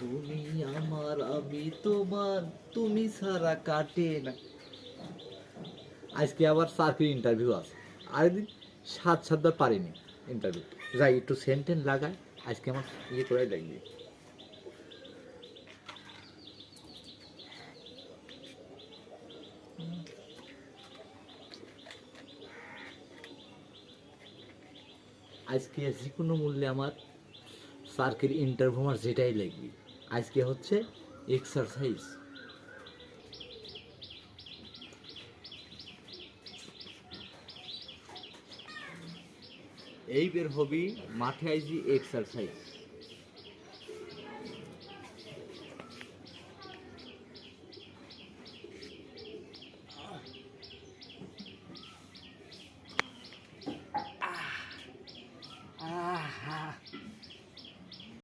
তুমি আমার আমি তোমার, তুমি ছাড়া কাটে না। আজকে আবার চাকরির ইন্টারভিউ আছে, আরেকদিন সাতবার পারিনি ইন্টারভিউ। যাই একটু সেন্টেন লাগাই, আজকে আমার ইয়ে করাই লাগবে। আজকে যে কোনো মূল্যে আমার সার্কেল ইন্টারভিউ আমার যেটাই লাগবে। আজকে হচ্ছে এক্সারসাইজ। এই বের হবি মাঠে আইজি এক্সারসাইজ।